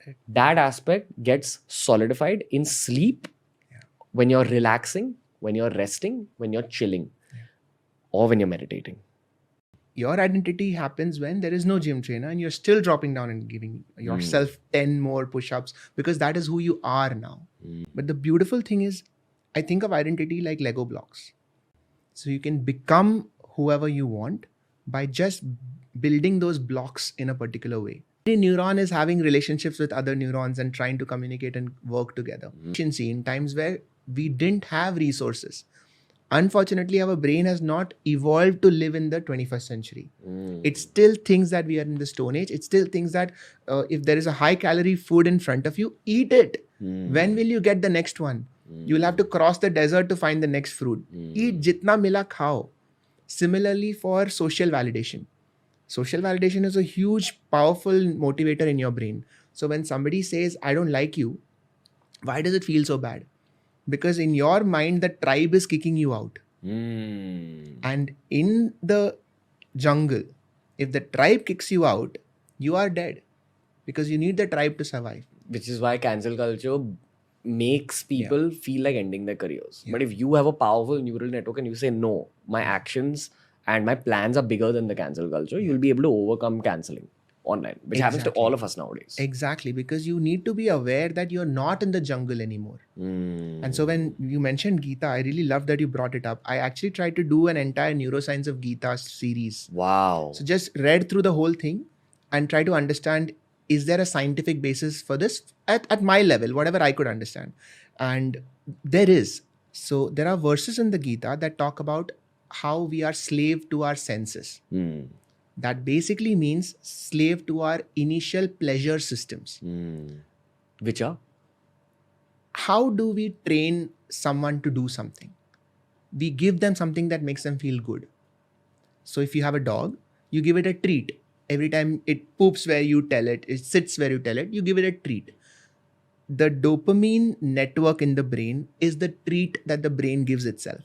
Correct. That aspect gets solidified in sleep, when you're relaxing, when you're resting, when you're chilling, or when you're meditating. Your identity happens when there is no gym trainer and you're still dropping down and giving yourself 10 more push-ups, because that is who you are now. But the beautiful thing is, I think of identity like Lego blocks. So you can become whoever you want by just building those blocks in a particular way. Every neuron is having relationships with other neurons and trying to communicate and work together. In times where we didn't have resources. Unfortunately, our brain has not evolved to live in the 21st century. It still thinks that we are in the Stone Age. It still thinks that if there is a high calorie food in front of you, eat it. When will you get the next one? You will have to cross the desert to find the next fruit. Eat jitna mila khao. Similarly for social validation. Social validation is a huge, powerful motivator in your brain. So when somebody says, I don't like you, why does it feel so bad? Because in your mind, the tribe is kicking you out. And in the jungle, if the tribe kicks you out, you are dead. Because you need the tribe to survive. Which is why cancel culture makes people feel like ending their careers. But if you have a powerful neural network and you say, no, my actions and my plans are bigger than the cancel culture, you'll be able to overcome canceling online, which happens to all of us nowadays. Exactly, because you need to be aware that you're not in the jungle anymore. And so when you mentioned Gita, I really love that you brought it up. I actually tried to do an entire neuroscience of Gita series. Wow. So just read through the whole thing and try to understand, is there a scientific basis for this at my level, whatever I could understand. And there is. So there are verses in the Gita that talk about how we are slave to our senses. That basically means slave to our initial pleasure systems. Which are? How do we train someone to do something? We give them something that makes them feel good. So if you have a dog, you give it a treat. Every time it poops where you tell it, it sits where you tell it, you give it a treat. The dopamine network in the brain is the treat that the brain gives itself.